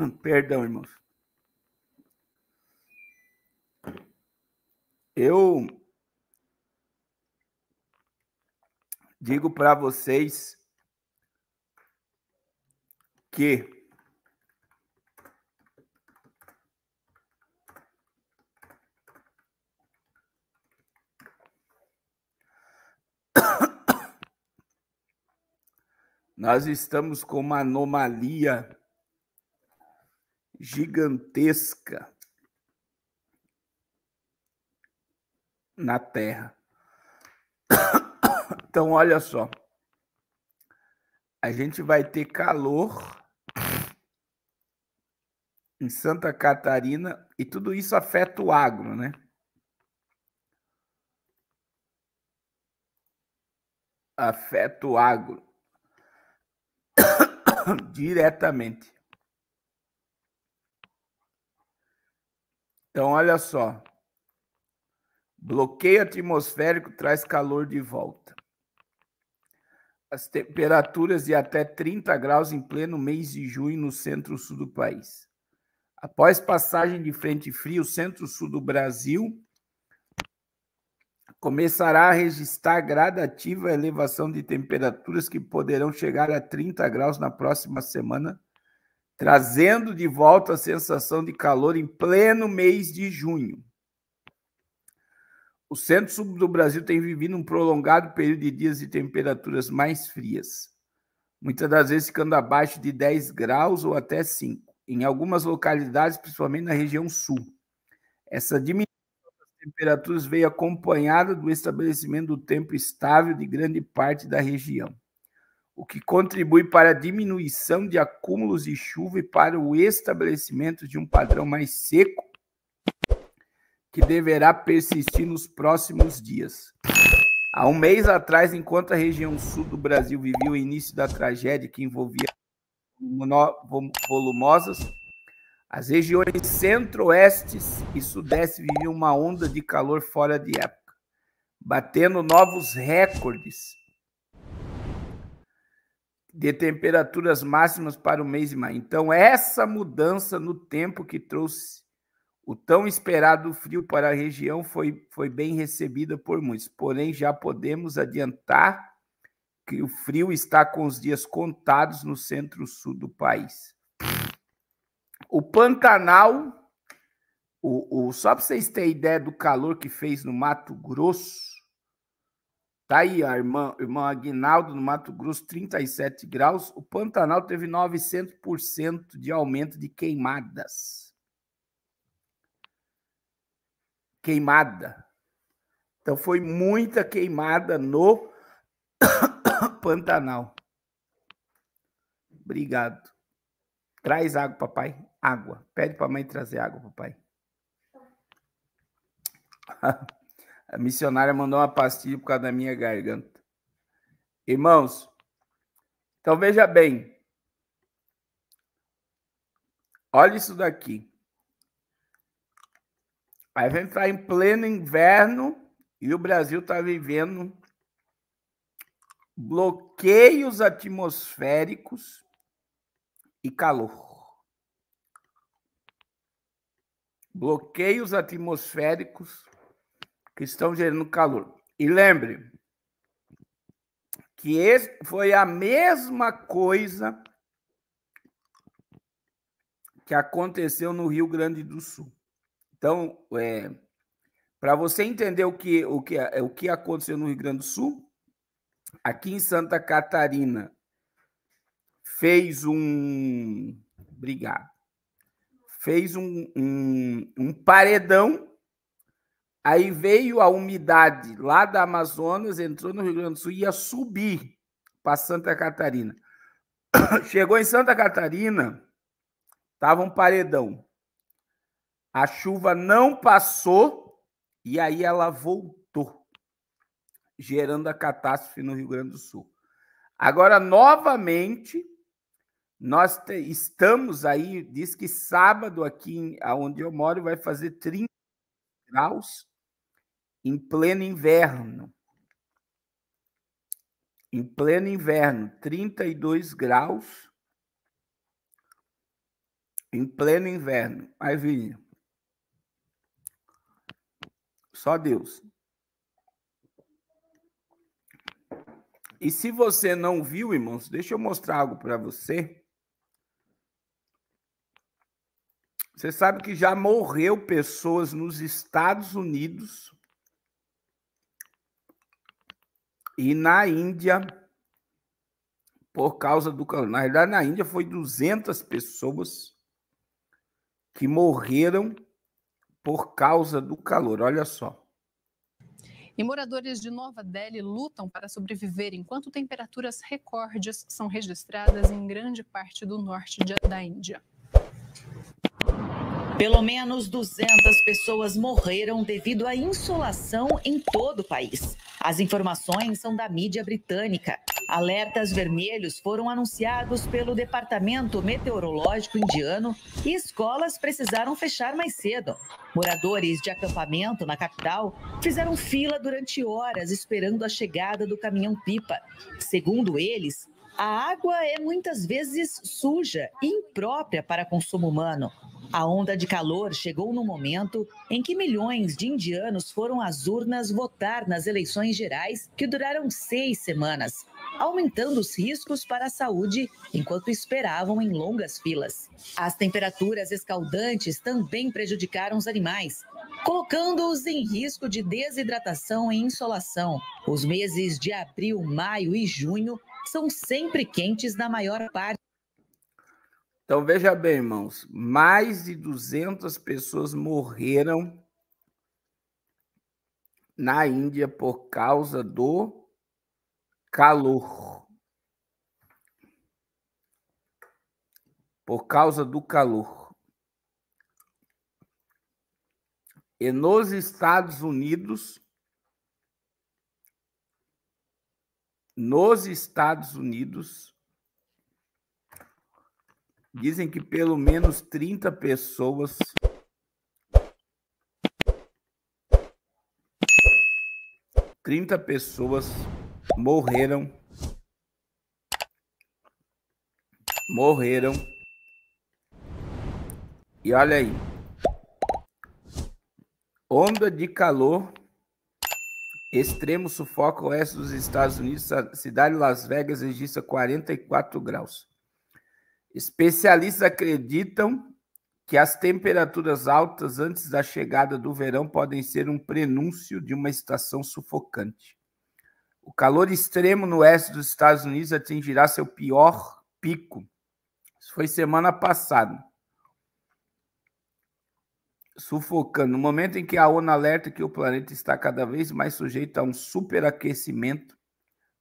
Perdão, irmãos. Eu digo para vocês que nós estamos com uma anomalia gigantesca na Terra. Então, olha só. A gente vai ter calor em Santa Catarina e tudo isso afeta o agro, né? Afeta o agro diretamente. Então, olha só. Bloqueio atmosférico traz calor de volta. As temperaturas de até 30 graus em pleno mês de junho no centro-sul do país. Após passagem de frente fria, o centro-sul do Brasil começará a registrar gradativa elevação de temperaturas que poderão chegar a 30 graus na próxima semana, trazendo de volta a sensação de calor em pleno mês de junho. O centro-sul do Brasil tem vivido um prolongado período de dias de temperaturas mais frias, muitas das vezes ficando abaixo de 10 graus ou até 5, em algumas localidades, principalmente na região sul. Essa diminuição das temperaturas veio acompanhada do estabelecimento do tempo estável de grande parte da região, o que contribui para a diminuição de acúmulos de chuva e para o estabelecimento de um padrão mais seco que deverá persistir nos próximos dias. Há um mês atrás, enquanto a região sul do Brasil vivia o início da tragédia que envolvia volumosas, as regiões centro-oeste e sudeste viviam uma onda de calor fora de época, batendo novos recordes de temperaturas máximas para o mês de maio. Então, essa mudança no tempo que trouxe o tão esperado frio para a região foi bem recebida por muitos, porém já podemos adiantar que o frio está com os dias contados no centro-sul do país. O Pantanal, só para vocês terem ideia do calor que fez no Mato Grosso, tá aí a irmã Aguinaldo, no Mato Grosso, 37 graus, o Pantanal teve 900% de aumento de queimadas. Queimada. Então, foi muita queimada no Pantanal. Obrigado. Traz água, papai. Água. Pede para a mãe trazer água, papai. A missionária mandou uma pastilha por causa da minha garganta. Irmãos, então veja bem. Olha isso daqui. A gente está em pleno inverno e o Brasil está vivendo bloqueios atmosféricos e calor. Bloqueios atmosféricos que estão gerando calor. E lembre que foi a mesma coisa que aconteceu no Rio Grande do Sul. Então, para você entender o que aconteceu no Rio Grande do Sul, aqui em Santa Catarina fez um paredão. Aí veio a umidade lá da Amazonas, entrou no Rio Grande do Sul e ia subir para Santa Catarina. Chegou em Santa Catarina, estava um paredão. A chuva não passou e aí ela voltou, gerando a catástrofe no Rio Grande do Sul. Agora, novamente, nós estamos aí, diz que sábado aqui onde eu moro vai fazer 30 graus em pleno inverno. Em pleno inverno, 32 graus em pleno inverno. Mas, Vini, só Deus. E se você não viu, irmãos, deixa eu mostrar algo para você. Você sabe que já morreu pessoas nos Estados Unidos e na Índia por causa do calor. Na verdade, na Índia foi 200 pessoas que morreram por causa do calor. Olha só. E moradores de Nova Delhi lutam para sobreviver enquanto temperaturas recordes são registradas em grande parte do norte da Índia. Pelo menos 200 pessoas morreram devido à insolação em todo o país. As informações são da mídia britânica. Alertas vermelhos foram anunciados pelo Departamento Meteorológico indiano e escolas precisaram fechar mais cedo. Moradores de acampamento na capital fizeram fila durante horas esperando a chegada do caminhão-pipa. Segundo eles, a água é muitas vezes suja e imprópria para consumo humano. A onda de calor chegou no momento em que milhões de indianos foram às urnas votar nas eleições gerais que duraram 6 semanas, aumentando os riscos para a saúde enquanto esperavam em longas filas. As temperaturas escaldantes também prejudicaram os animais, colocando-os em risco de desidratação e insolação. Os meses de abril, maio e junho são sempre quentes na maior parte. Então, veja bem, irmãos, mais de 200 pessoas morreram na Índia por causa do calor. Por causa do calor. E nos Estados Unidos, dizem que pelo menos 30 pessoas morreram e olha aí, onda de calor extremo sufoca o oeste dos Estados Unidos, a cidade de Las Vegas registra 44 graus. Especialistas acreditam que as temperaturas altas antes da chegada do verão podem ser um prenúncio de uma estação sufocante. O calor extremo no oeste dos Estados Unidos atingirá seu pior pico. Isso foi semana passada. Sufocando. No momento em que a ONU alerta que o planeta está cada vez mais sujeito a um superaquecimento,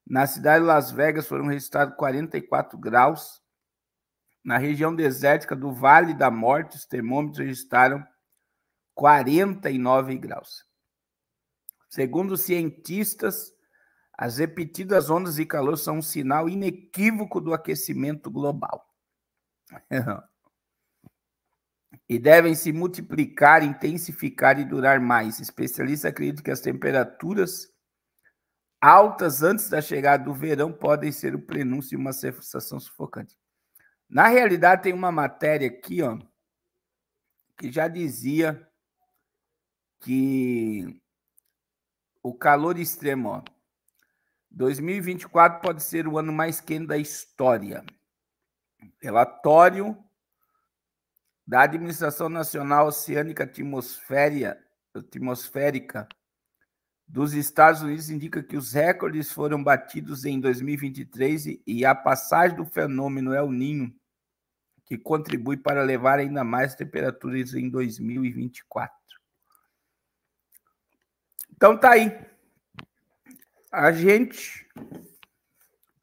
na cidade de Las Vegas foram registrados 44 graus. Na região desértica do Vale da Morte, os termômetros registraram 49 graus. Segundo os cientistas, as repetidas ondas de calor são um sinal inequívoco do aquecimento global. E devem se multiplicar, intensificar e durar mais. Especialistas acreditam que as temperaturas altas antes da chegada do verão podem ser o prenúncio de uma sensação sufocante. Na realidade, tem uma matéria aqui, ó, que já dizia que o calor extremo, ó, 2024 pode ser o ano mais quente da história. Relatório da Administração Nacional Oceânica Atmosférica dos Estados Unidos indica que os recordes foram batidos em 2023 e a passagem do fenômeno El Niño, que contribui para levar ainda mais temperaturas em 2024. Então tá aí. A gente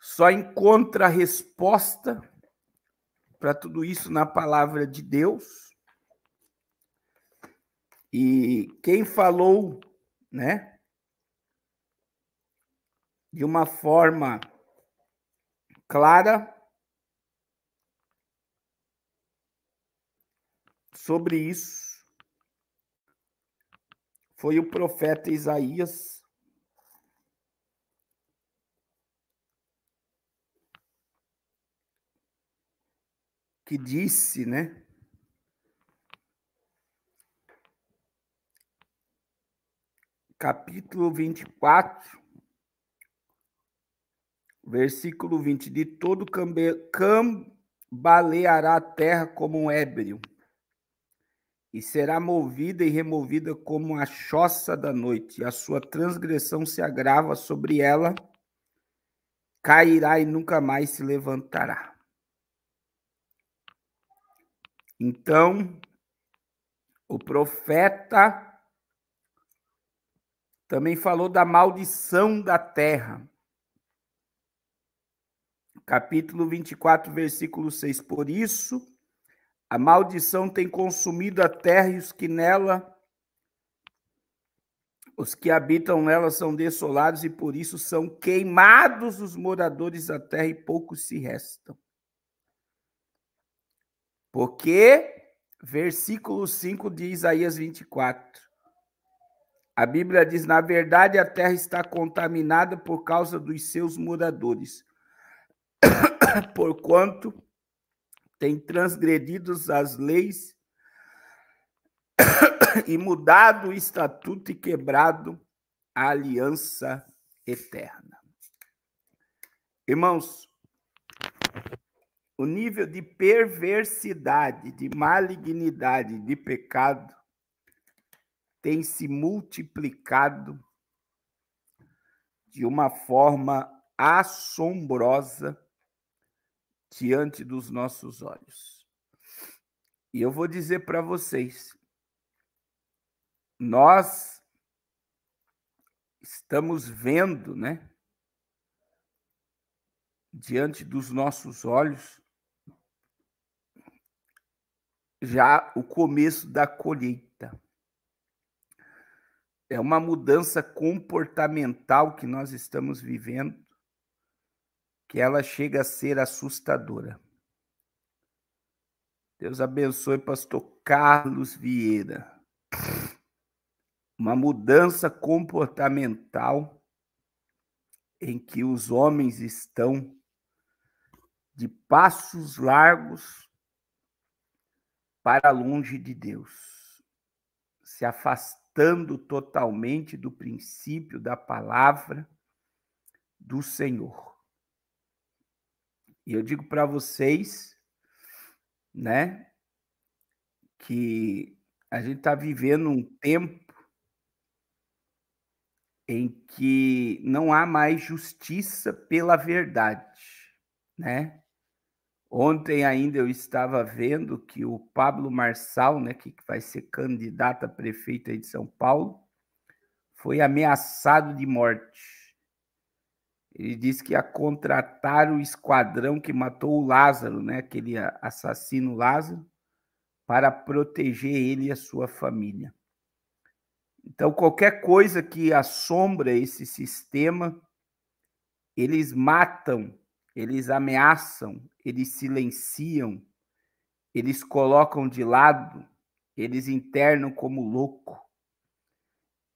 só encontra a resposta para tudo isso na palavra de Deus. E quem falou, né, de uma forma clara sobre isso foi o profeta Isaías, que disse, né, capítulo 24, versículo 20. De todo cambaleará a terra como um ébrio, e será movida e removida como a choça da noite, e a sua transgressão se agrava sobre ela, cairá e nunca mais se levantará. Então, o profeta também falou da maldição da terra. Capítulo 24, versículo 6. Por isso, a maldição tem consumido a terra e os que habitam nela são desolados, e por isso são queimados os moradores da terra e poucos se restam. Porque, versículo 5 de Isaías 24, a Bíblia diz: na verdade a terra está contaminada por causa dos seus moradores, porquanto tem transgredido as leis e mudado o estatuto e quebrado a aliança eterna. Irmãos, o nível de perversidade, de malignidade, de pecado tem se multiplicado de uma forma assombrosa diante dos nossos olhos. E eu vou dizer para vocês, nós estamos vendo, né, diante dos nossos olhos, já o começo da colheita. É uma mudança comportamental que nós estamos vivendo, que ela chega a ser assustadora. Deus abençoe pastor Carlos Vieira. Uma mudança comportamental em que os homens estão de passos largos para longe de Deus, se afastando totalmente do princípio da palavra do Senhor. E eu digo para vocês, né, que a gente está vivendo um tempo em que não há mais justiça pela verdade, né? Ontem ainda eu estava vendo que o Pablo Marçal, né, que vai ser candidato a prefeito aí de São Paulo, foi ameaçado de morte. Ele disse que ia contratar o esquadrão que matou o Lázaro, né, aquele assassino Lázaro, para proteger ele e a sua família. Então, qualquer coisa que assombra esse sistema, eles matam, eles ameaçam, eles silenciam, eles colocam de lado, eles internam como louco.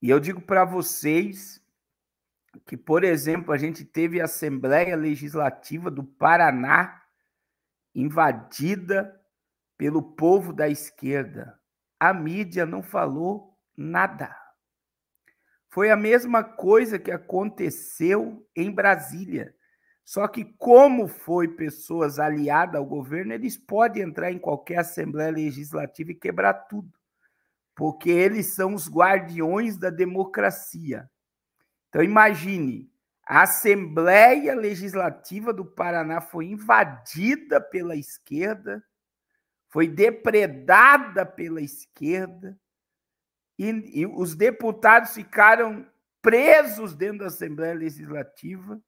E eu digo para vocês que, por exemplo, a gente teve a Assembleia Legislativa do Paraná invadida pelo povo da esquerda. A mídia não falou nada. Foi a mesma coisa que aconteceu em Brasília. Só que, como foi pessoas aliadas ao governo, eles podem entrar em qualquer Assembleia Legislativa e quebrar tudo, porque eles são os guardiões da democracia. Então, imagine, a Assembleia Legislativa do Paraná foi invadida pela esquerda, foi depredada pela esquerda, e os deputados ficaram presos dentro da Assembleia Legislativa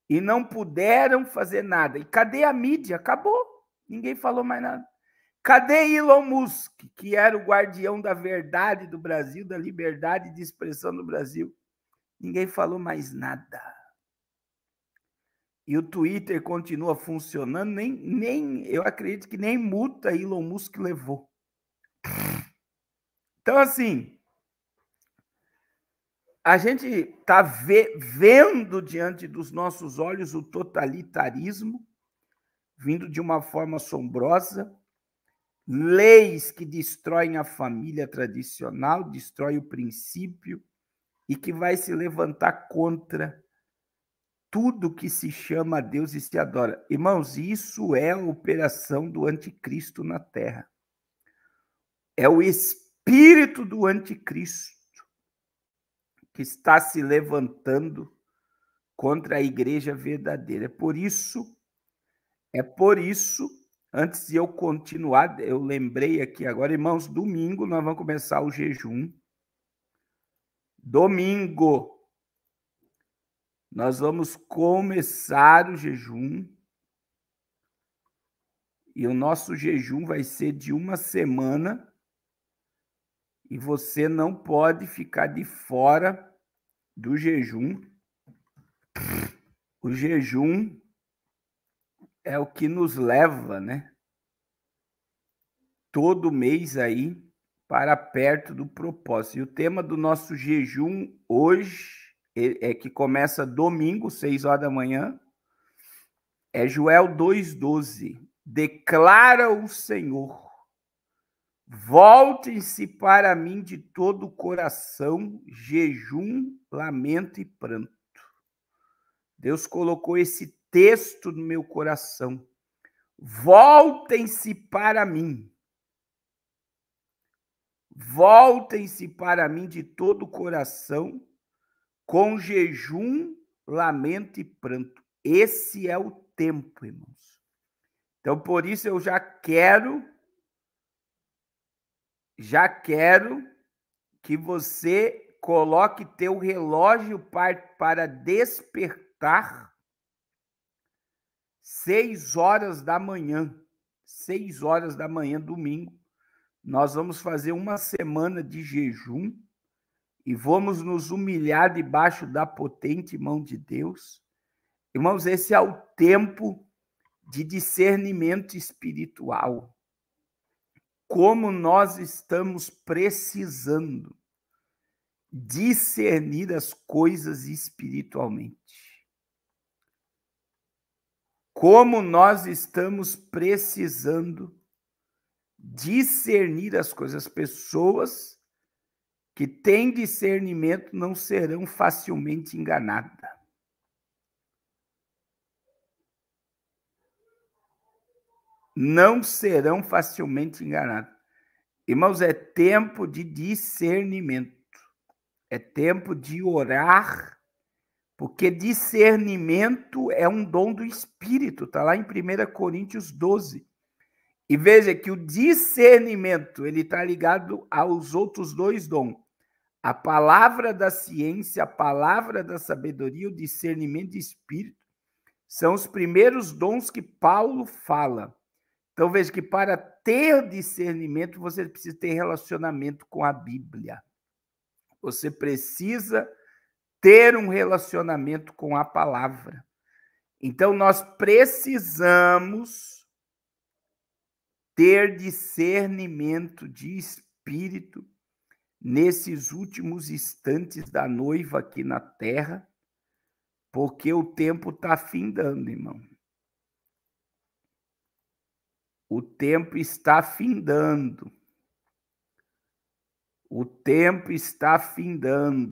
e não puderam fazer nada. E cadê a mídia? Acabou. Ninguém falou mais nada. Cadê Elon Musk, que era o guardião da verdade do Brasil, da liberdade de expressão do Brasil? Ninguém falou mais nada. E o Twitter continua funcionando, eu acredito que nem multa Elon Musk levou. Então, assim, a gente está vendo diante dos nossos olhos o totalitarismo vindo de uma forma assombrosa, leis que destroem a família tradicional, destroem o princípio e que vai se levantar contra tudo que se chama a Deus e se adora. Irmãos, isso é a operação do anticristo na terra. É o espírito do anticristo que está se levantando contra a igreja verdadeira. É por isso, antes de eu continuar, eu lembrei aqui agora, irmãos, domingo nós vamos começar o jejum. Domingo, nós vamos começar o jejum. E o nosso jejum vai ser de uma semana. E você não pode ficar de fora do jejum. O jejum é o que nos leva, né? Todo mês aí para perto do propósito. E o tema do nosso jejum hoje é que começa domingo, 6 horas da manhã. É Joel 2,12. Declara o Senhor: voltem-se para mim de todo o coração, jejum, lamento e pranto. Deus colocou esse texto no meu coração. Voltem-se para mim. Voltem-se para mim de todo o coração, com jejum, lamento e pranto. Esse é o tempo, irmãos. Então, por isso eu já quero que você coloque teu relógio para despertar 6 horas da manhã. 6 horas da manhã, domingo. Nós vamos fazer uma semana de jejum e vamos nos humilhar debaixo da potente mão de Deus. Irmãos, esse é o tempo de discernimento espiritual. Como nós estamos precisando discernir as coisas espiritualmente. Como nós estamos precisando discernir as coisas. As pessoas que têm discernimento não serão facilmente enganadas. Não serão facilmente enganadas. Irmãos, é tempo de discernimento. É tempo de orar, porque discernimento é um dom do Espírito. Está lá em 1 Coríntios 12. E veja que o discernimento ele está ligado aos outros 2 dons. A palavra da ciência, a palavra da sabedoria, o discernimento de espírito, são os primeiros dons que Paulo fala. Então veja que para ter discernimento, você precisa ter relacionamento com a Bíblia. Você precisa ter um relacionamento com a palavra. Então nós precisamos ter discernimento de espírito nesses últimos instantes da noiva aqui na terra, porque o tempo está findando, irmão. O tempo está findando. O tempo está findando.